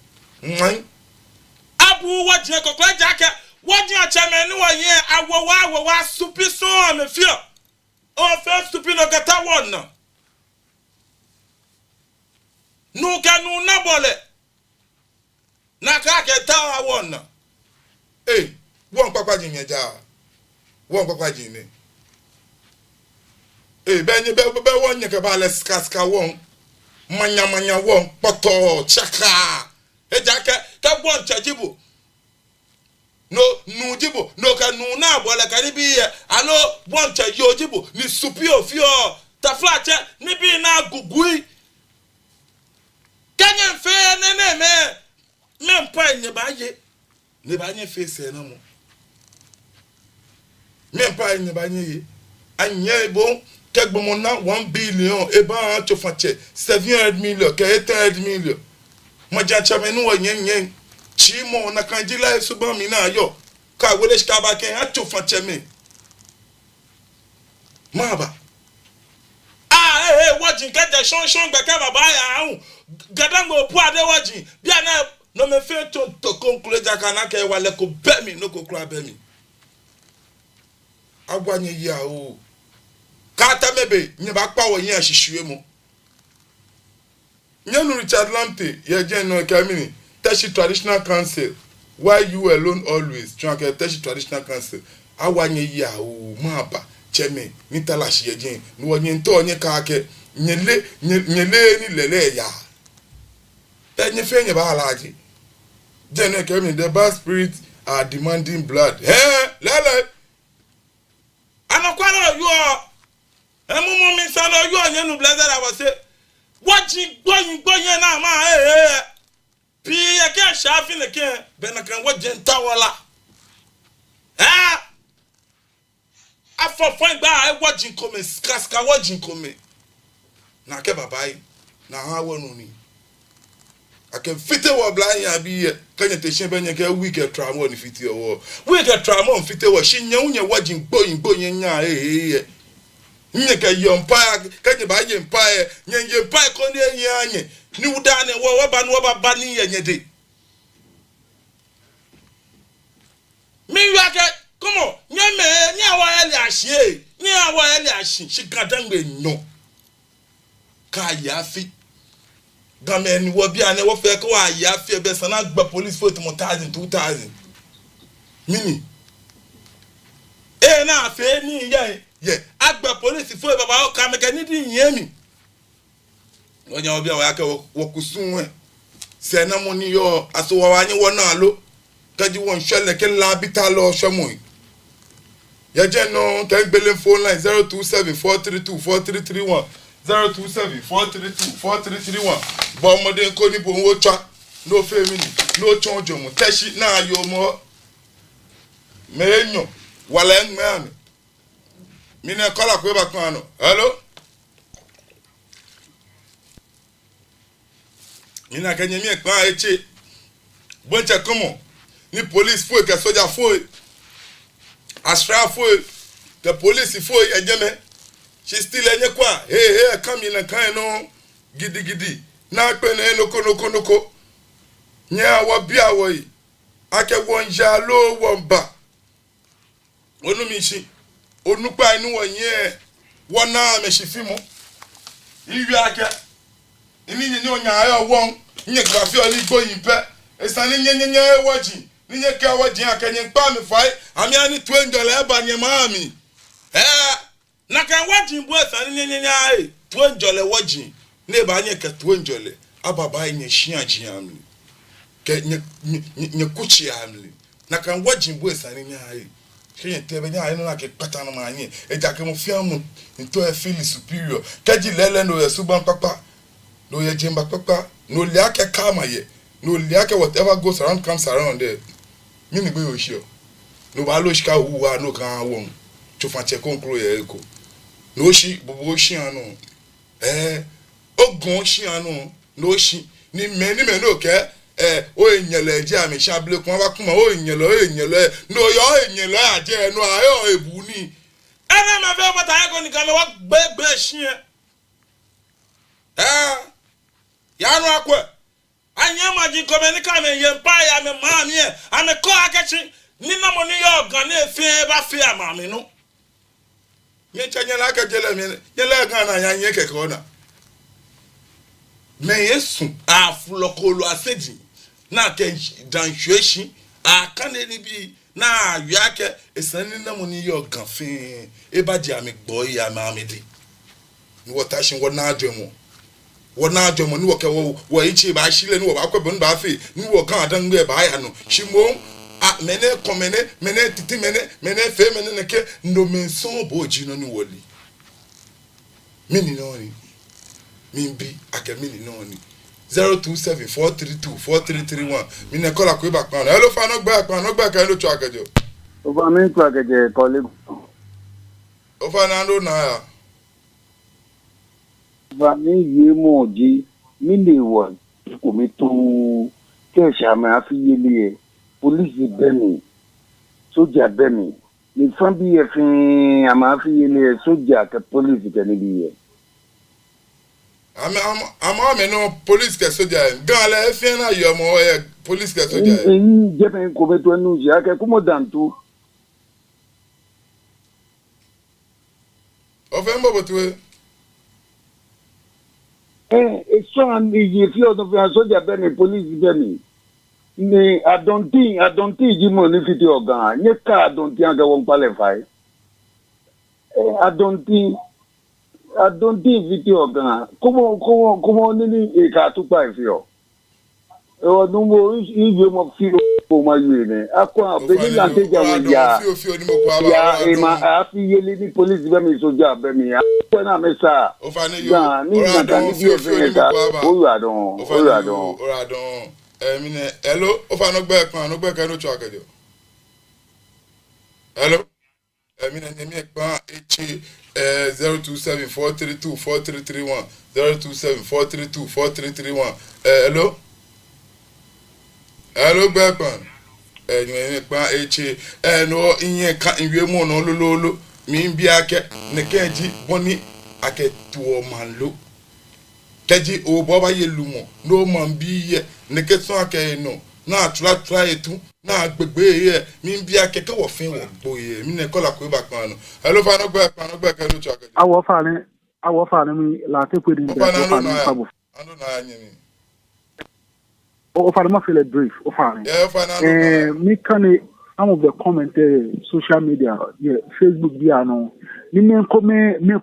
abu wajin ekokura jake wajin achame ni wo yen awowa supi so me fio o fe supi no gata won no nu kanu na bole na ka ke ta won no won papa jin ja won papa jin ni benye be won nye ke ba le skaska won manya won poto chaka ejake ka won chajibo no nu jibo no ka nu na bo le ka ni bi alo won cha yo jibo ni supio fio ta flache ni bi na gugui kanya fe ne me mpa nye ba ye ne ba nye face na mo me mpa nye ba nye ye anye bon kegbomona 1 billion eba chofache 700 million ke 800 million maja chamenu wo nyen chimo na kanjila esuba mi na yo ka wele shikaba ken a chofache me maba wajin keje shon gbe ke baba ya ahun gadango pu ade wajin bia na no me fe to conclude jaka na ke wale ko be mi no ko kura be mi agwanye ya o kata mebe nye ba pa wo yin ahihwe mu nyanu Richard Lamte ye gen no kamini Teshi Traditional Council why you alone always chunke Teshi Traditional Council awanye ya o maba cheme ni talashi ye gen no onye nto onye ka ke nyele ni lele ya enye fenye ba alaji gen no kamini the bad spirits are demanding blood lele anakwala yo emumu mi sano yo anyanu blessed abose waji gboyin na ma bi ye ke shafi ne ke benakan wajin tawala afofan gba wajin come skaska wajin come na ke babai na ha wonu ni ake fite wo blind ya bi ye kanye te shin benye ke week trauma ni fite wo week trauma fite wo shin nye wajin gboyin nya nye ka yompa ka je ba ye mpa nye mpa ko ne anye ni wuda ne wo ba ni ye de mi ya ke komo nye me ni awa ele ahie ni awa ele ahie shi gadangbe nyo ka ya fi gamen ni wo bia ne wo fe ko wa ya fi be sana gba police vote mo 2000 mini ye na afe ni ye agba police fo baba o ka meka ni di yemi onya obi a wa ka wokusun se na mo ni yo aso wa anyi wo na lo kaji won hwele ke la bita lo hwemo ye je no ka gbele phone line 0274324331 0274324331 bo mode ko ni bo wo twa no femi ni no chonjo mu teshi na ayo mo menyo wala ngme mi na kola ko ba kan no hello mi na kanye mi ekpa eche boncha komo ni police fo ke soldier fo asra fo the police fo ejeme she still enye kwa hey come in kan no gidi na pe na noko nya wa bia wo yi ake wonja lo womba onu mi shi onupa inu wonye wona me shi fimu iwi ake ini ni onya ayo won nye grafi oli gboyin pe esani nye waji ni ka waji akenye pa mi fai ami ani $20 eba nye maami na kan waji bu esani nye ai $20 waji ne ba nye ka $20 ababa nye shia jiamli ke nye kuchi amli na kan waji bu esani nye ai kenye tebe nya ai no na ke pata no manye eja ke mo fiamu into e feel superior keji lele no ye suban papa no ye jimba papa no liake kama ye no liake whatever goes around comes around there mini gbe yoshio no ba lo shika huwa no kan won chofa che konkro ye eko no shi bobo shi anu ogun shi anu no shi ni me no ke o enyele je ami sha ble kun ba kuma o enyele no yo enyele aje no ayo ebu ni ene ma fe bata ya ko ni kan wa gbe shi ya no akwa anya maji komenika me yempa ya me maami e ame ko akachi ni na mo ni yo gan na efi ba fi amami no nye chanya la ka jele me jele gan na ya nye keke ona me yesu afulokolo asedi na ke dan hweshi akane ni bi na yake esani na mo ni yo gan fi e ba je ame gbo ya maami di ni wotashin wo na adwemo wona adwemo ni woke wo ichi ba shile ni wo ba kwebe ni ba fe ni wo kan adan gbe ba ya no shimo mene komene mene titi mene fe mene neke ndo menson boji no ni woli mini no ni mimbi ake mini no ni 0274324331 mine kola ko ba kan hello fa no gba kan lo tu akejo o ba mi tu akeje kole o fa na ndo na ya va ni yemoji mini wa ko mi to ke sha ma fi yele police beni soja beni ni fambi e fin ama fi yele soja ke police ke ni biye ama me no police ke soja gan la fin na yo mo police ke soja je ben ko be to nu ja ke kumo dantu o fe mbo botu so and the field of soldier beni police beni ni I don't think jimo ni fiti ogan nye ka I don't think aga won qualify I don't think fiti ogan como ni e ka tu pa ifio o no mo ibe mo fi o ma yene akwa be ni la teja we ya e ma afi yele ni police beni soldier beni akwa na mesa o fa ni yo ni na kan ni bi o fe ta o ya don mine hello o fa no gbe kan no tu akejo hello mine mi pa echi 0274324331 0274324331 hello gbe kan mi pa echi no iyen kan iwe mu no lololo mi bi ake ne keji boni ake tuo manlo keji o bo ba yelumo no man bi ye ne ke so ake no na tra etu na agbegbe ye mi bi ake ke wo fin wo gboye mi ne kola ko ba kan no hello fa no gbe ke no tu ake awo fa ni mi la te pe din fa no anu na anyi o fa ma feel brief o fa ni mi kan some of the comment social media, Facebook, ni me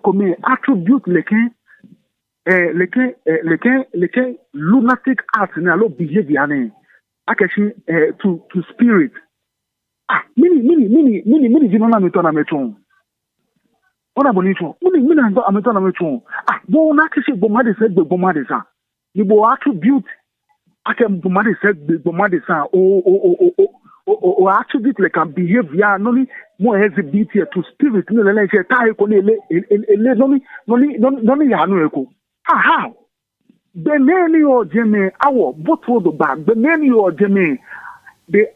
come attribute leke lunatic art na lo behavior ne akashi to spirit. Mini jino na meto na meto. Ona bonito. Mini ando ameto na meto. Bo na kishi bomade se bomade sa. Ni bo attribute akem bomade se bomade sa o attribute like a behavior no ni more exhibit to spirit no le se tai ko le no ni ya no eko. How? Beneni or Jimmy, our bottle the bag, Beneni or Jimmy, they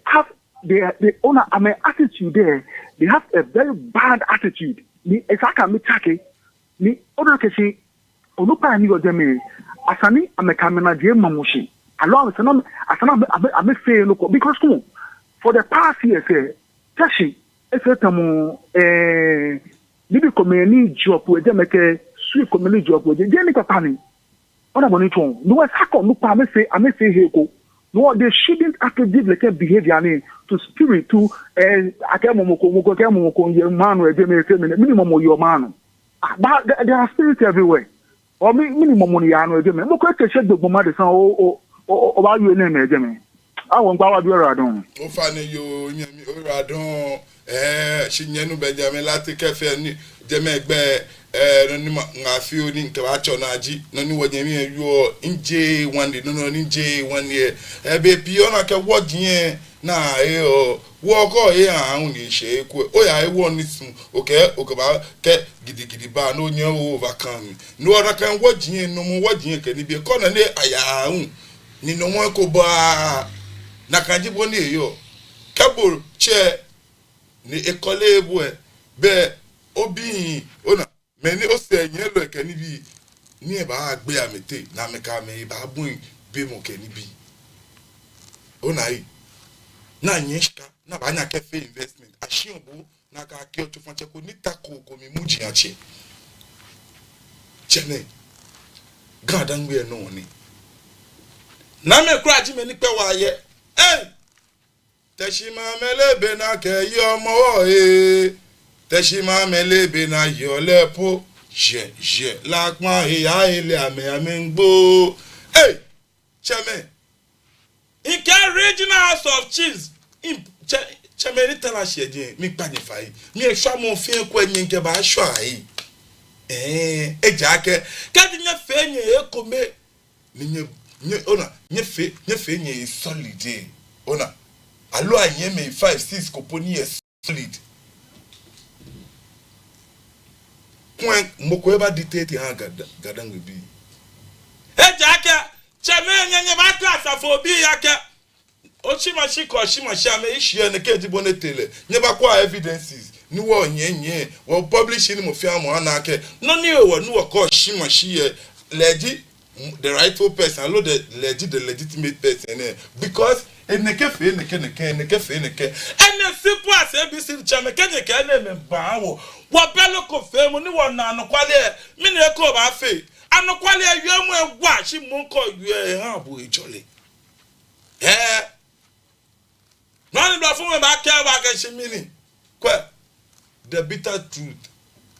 owner attitude there. They have a very bad attitude. Ni esaka mitake, ni other keshi, onupa ni or Jimmy, asani amekamena je mamushi. Along asana say local because for the past years, Tashi, Bibi komeni job with them make sweet community job with Jenny Kapani. On a bonito, no sako no pa me say heko. No, they shouldn't attribute like a behavior to spirit to akemomoko your man or minimum of your man. But there are spirits everywhere. Or minimum money or Jimmy. Look at the shed the bomade or about your name, Jimmy. I won't go out where I don't. Oh, funny you, Radon. Shinyanu Benjamin Lati Cafe and Demegbe, Nafio Ninkacho Naji, Noni Wajami, you in J 1 day, no, in J 1 year. Ebe Piona can watch ye na, walk or here, only shake. Oh, I want this, okay, Okaba, Ket, Giddy Bar, no new overcome. No other can watch ye, no more watching, can be a corner there. I own. Ni no one ko ba Nakajibone yo. Kabul, chair. Ni ekole ebwe be obi ona meni o se yen lo ekeni bi ni e ba agbe amete na meka me ba bun be mo keni bi ona yi na nyeshka na ba nya kefe investment ashionbo na ka ke otu fonche ko ni tako ko mi muji ache chene gadan gbe no ni na me kura ji me ni pe wa ye Teshima melebe na ke yomo Teshima melebe na yolepo je lakma ya ile amengbo. Hey, chame. Ike regional house of chiefs. Chame ni tana sheje mi panifai. Mi e swa mo fin ko enyin ke ba swa yi. Ejake kadi nya fe nye ekome ni nye ona nye fe nye solid ona. Allo anyeme 5-6 company is solid. Point moko eba dictate ha gadan bi. Jaka chame nyenye ba class afobi yake. Ochima shame issue ne keji bonetele. Nyeba kwa evidences. Ni wo nyenye wo publishing mo fiamu anake. No ni wo ni wo ko shima shiye legit the rightful person, allo the legitimate person because neke ene simple as ABC chame keneke ene me bawo wo belo ko fe mu ni wo na anokwale mi na ko ba fe anokwale awemu egwa shi mu ko yue han bu ejole no ni do fun me ba ke ba ke shi mini kwa the bitter truth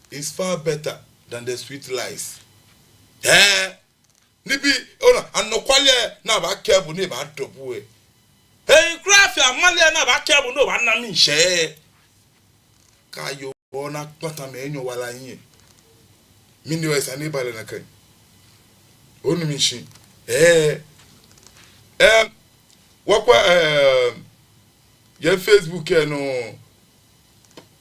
is far better than the sweet lies nibi ona anokwale na ba ke bu ni ba dobu Hey, graphic, Malia na bakebu no one name share. Kayo, bona, Patamenyo while I hear. Minio is a neighbor in a kind. Only machine. What your Facebook, no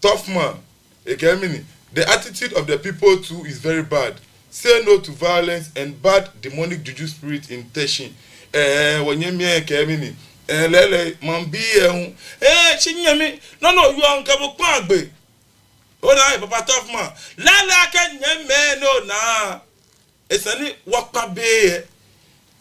tough man. The attitude of the people too is very bad. Say no to violence and bad demonic juju spirit in Teshin. When you mean Kemini. Lele mambi chinyami no you ankabu kwagbe ona papa tough man lele aka nyeme no na esani wakpa be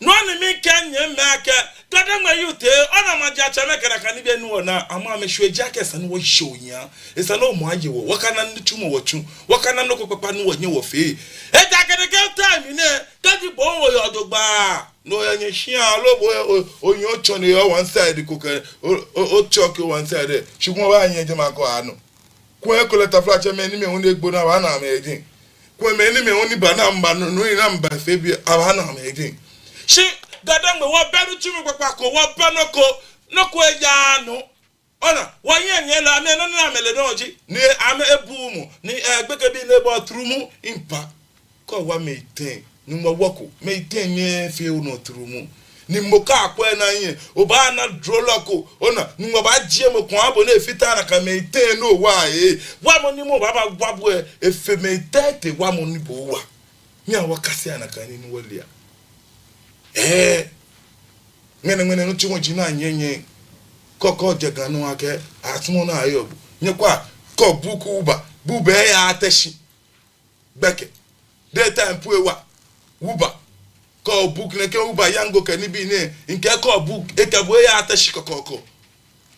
no ni mi kan nyeme aka gadama yute ona maja chame kana ni be no na ama me hweji aka esani wo hwonya esani o mo aje wo wakana ntumo wochu wakana no papa no wonye wo fe eja kede time ne kadi bo wo yodogba no ya nyeshia lobo onyo chone yo one side ko ke o choke one side shugun wa yen je ma ko anu ko e ko leta flache me ni me hun egbo na wa na me edin ko me ni me hun ni ba na mba no ina mba fe bi aba na me edin shi gadangbe wo beru tumi papa ko wo penoko noko ya no ona wo yen la me no na mele doji ni ame ebumu ni gbeke bi labor through mu impa ko wa maintain ni mo woko maintain ye fe no through mu ni mo ka akwa na yin oba na droloko ona ni mo ba je mo kon abo na efita na ka maintain no wa wa mo ni mo baba gwabo e fe maintain te wa mo ni bo wa mi awa kase na ka ni wolia ngene no chiwo jina nyenye koko je ganu ake atumo na ayo nyekwa ko buku uba bube ya ateshi beke daytime puewa uba ko book ne ke uba yango ke ni bi ne nke ko book e ke bo ya ateshi kokoko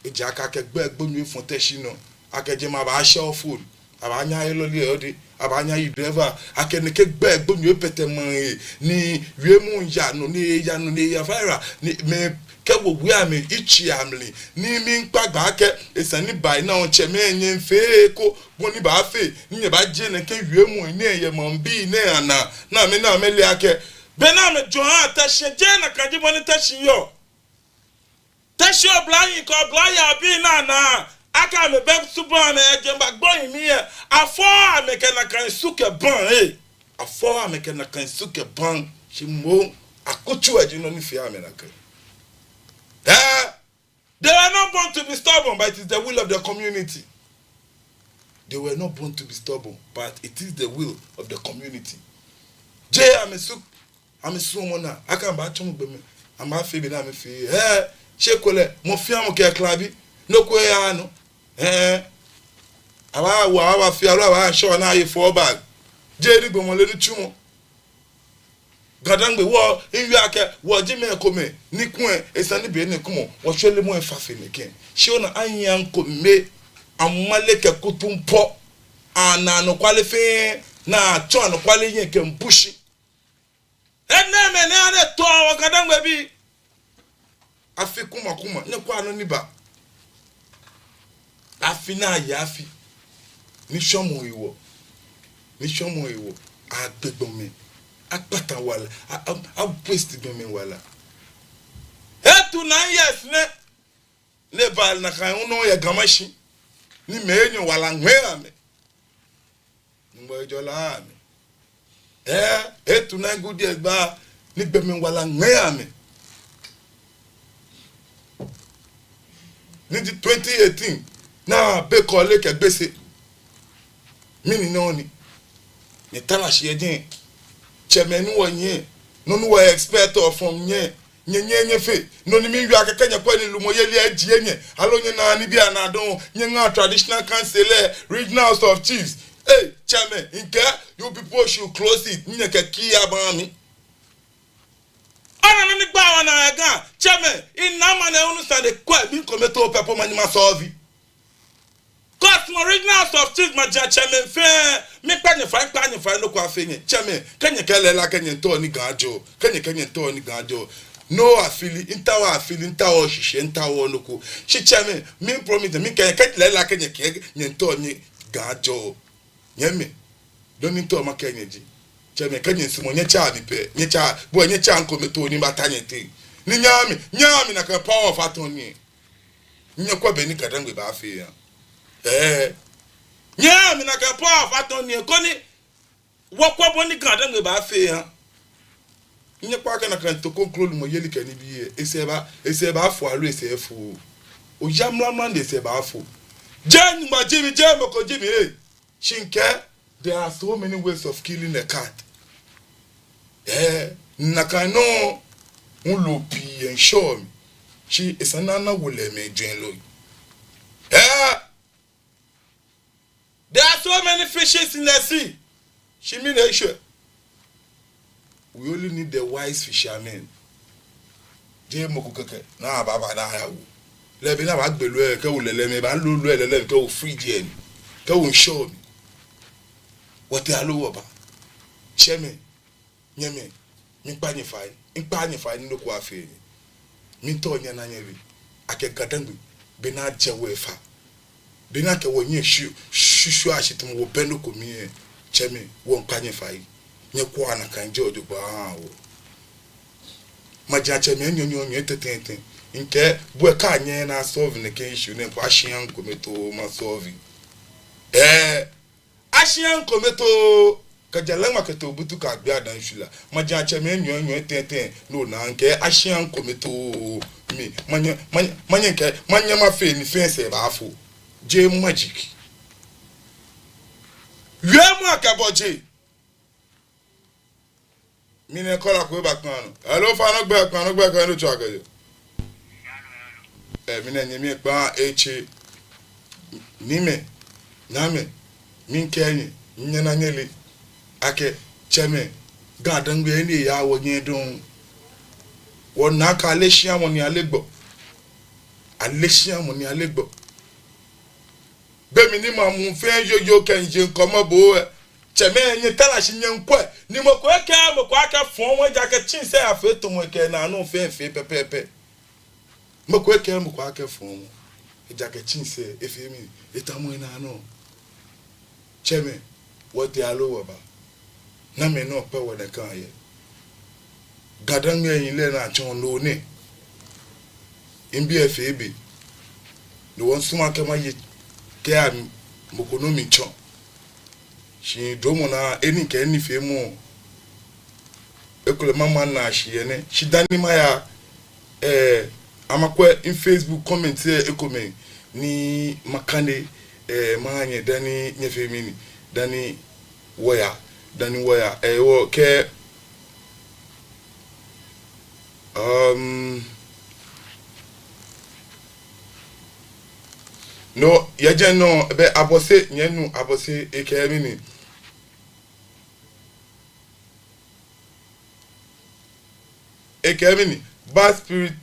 eji aka ke gbe gbonu fun teshi no akeje ma ba show food abanya eloli odi abanya yi driver akenike gbe gbonu epete mo ni wiemu yanu ni ya fira ni me ke wo wi ami ichi amli ni mi npagba ke esani bai na onche me enye fe ko boni ba fe ni ba je ne ke wiemu ni eye mo bi ne ana na me le ake be na me jo atashi je na kaji boni tashi yo tashi oblai ko oblai abi na aka me be suba me ejemba gboyin mi e afo ameke na kan suke ban afo ameke na kan suke ban shimo akochu ejino ni fi ame na kan they were not born to be stubborn, but it is the will of the community. They were not born to be stubborn, but it is the will of the community. Jay, I'm a summoner. I can't buy some of them. I'm a baby. I'm a fee. Shekole, Mofiamo Klabi, no Koyano. Our fear, show now you for bag. Jay, Bomolenu Chumo. Gadangbe wo inwiake wo jime kome ni kun esani be ne kumo wo hwele mo efafe ne ken shi ona anyan kome amaleke kutumpo ana no kwalife na cho no kwali yen ke mbushi enne me ne ane to wo gadangbe bi afi kuma ne kwa no niba afi na yafi ni shomo iwo agbegbomi akpata wala a waste domi wala etu 9 years ne bal na kan uno ya gamashi ni menyo wala ngweame ngbo jola ame etu na good years ba ni gbemi wala ngweame ni 2018 na be kole ke gbese mini noni ni talashi edin chemenu wonye nonu wa expert from nye fe noni mi wi akeke nya kwa ni lumoyeli ajienye alonye na ni bia na don nye traditional councilor regional house of chiefs chairman nke you people should close it nye ke ki abami ana ni gba wa na ga chairman ina ma na unu stand kwa bi kometo pepo manima solve Cosmo regional house of chiefs ma chairman fe mi panye fa no kwa fe nye chairman kenye kelela kenye to ni gajo kenye to ni gajo no afili intawa shishe intawa loko shi chairman mi promise mi kenye kelela kenye to ni gajo nyeme doni to ma kenye ji chairman kenye simo nye cha bipe nye cha nko meto ni batanye te ni nyami na ka power of attorney nye kwa beni kadangwe ba fe ya mi na ka power of attorney ko ni wokwa boni kadangwe ba fe ya nye kwa ka na kan to conclude mo yeli kan bi eseba afo alo esefu o jamramra de eseba afo jan ma jimi jamo ko jimi shinke there are so many ways of killing a cat na kan no un lo pi ensure me she esanana wole me join lo there are so many fishes in the sea. She mean sure. We only need the wise fishermen. Je mokukeke na baba na ya wo. Le bi na ba gbelu e ke wo lele me ba lu lele ke wo free je ni. Ke wo show me. What they allow ba. Cheme. Nyeme. Mi pa ni fai. impa ni fa ni no kwa fe mi to nya na nya bi ake gadangu be na je we fa be na ke wo nye shu ashitum wo bendo ko mi chemi wo mpa ni fa yi nye kwa na kan je ojo ba wo maja chemi enyo tete nke bu ka anya na solve ne ke issue ne kwa hia nkometo ma solve ashian kometo kajala maketo butu ka gbe adan shula maja cheme enyo tete no na nke ashian kometo mi manya nke manya ma fe ni fence ba afo je magic yemu akaboje mi ne kola ko ba kan hello fa no gbe kan no cho agayo mi ne nyemi pa eche nime name min kenyi nyana nyele ake cheme gadan gbe ni ya wo yin dun won na ka lesia mo ni alegbo be mi ni ma mu fe yoyo kenje nkomo bo cheme yin tala shi nyen kwa ni mo ko aka fon won ja ke chin se afe to mo ke na no fe pepepe mo ko aka fon ja ke chin se efe mi etamu na no cheme what they allow about na me no pe wo de kan ye gadan yin le na chon lo ni imbi FAB no won suma ke ma ye ke am mokonomi chon shi domo na eni ke ni fe mu ekole mama na shi ye ne shi dani ma ya amakwe in Facebook comment ekome ni makane manye dani nyefemini dani waya wo ke no yaje no be abose nyenu abose ekemini bad spirit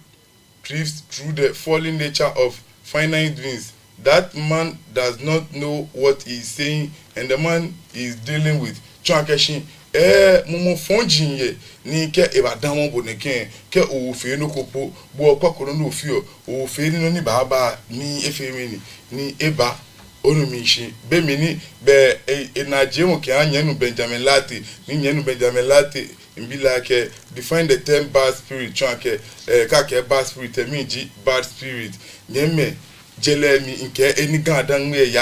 drifts through the fallen nature of finite doings. That man does not know what he is saying, and the man is dealing with transaction. Mumu fonjin ye ni ke Ibadan won bo neken ke o fe no kopo bo okokoro no fio o fe ni no ni baba ni efemi ni eba onumi shi be mi ni be enaje won ke anyenu Benjamin Lati ni nyenu Benjamin Lati mbila ke define the term bad spirit tranke ka ke bad spirit mean bad spirit nyeme jele mi nke eni gadan we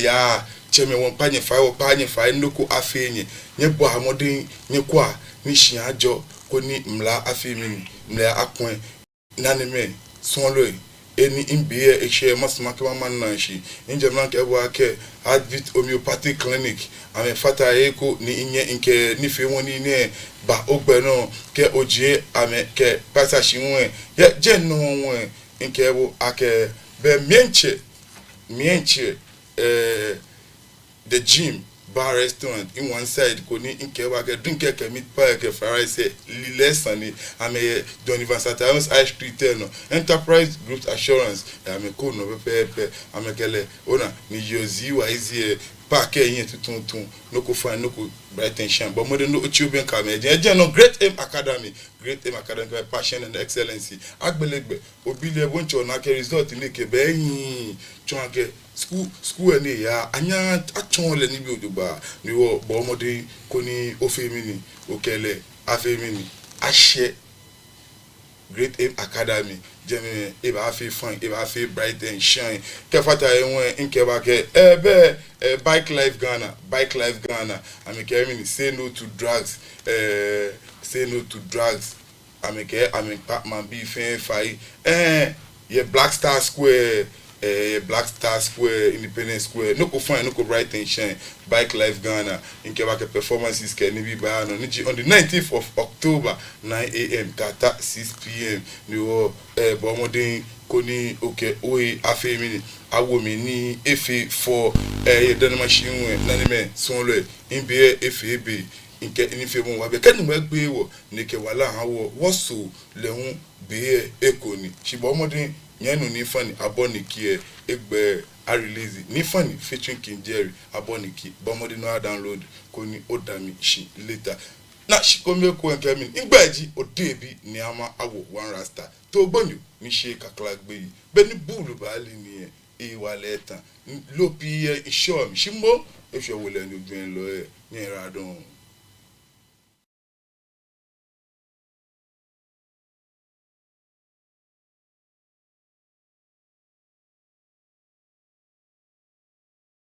ya cheme won panye fa nnoko afenye nye bo amodin nye kwa ni shiajo ko ni mla afemi mla akwen naneme sonlo eni imbiye eche masmake mama nanshi injemna ke bo ake Advit homeopathic clinic ame fata eko ni inye nke ni fe woni ne ba ogbe no ke oje ame ke pasashi won ye je no won nke bo ake be mienche the gym bar restaurant in one side koni nke wa ke drink ke meat pie ke fry say lesson ame Don Ivan Satanos ice cream no enterprise group assurance ame ko no pepe ame kele ona ni yozi wa izi pa ke yin tuntun no ko fan no ko bright and shine but mo de no children come je no Great Aim Academy passion and excellency agbelegbe obile boncho na ke result ni ke be yin chon ke school ni ya anya achon le ni bi odugba ni wo bo omode ko ni ofemini okele afemini ashe Great Aim Academy jeme eba afi fun eba afi bright and shine ke fata enwe nke ba ke bike life Ghana ameke say no to drugs ameke man be fai ye Black Star Square Independence Square no go find no go bright and shine bike life Ghana nke ba ke performances ke ni bi ba no ni on the 19th of October 9 a.m. kata 6 p.m. ni wo bomodin koni okay oyi afemini awomi ni efe for ye dan machine we nanime sonlo imbe FAB nke inife mo wa be kan mo gbe wo ni ke wala hawo woso lehun be ekoni shibomodin nyenu ni fani aboniki egbe a release ni fani featuring King Jerry aboniki bomodin no download koni odami shi later na shikome ko nkemi ngbaji odebi ni ama awo one rasta to gbonyo ni se kakla gbe yi be ni bulu bali ni e wa leta lopi insure mi shimo e se wole ni ogun lo e ni radon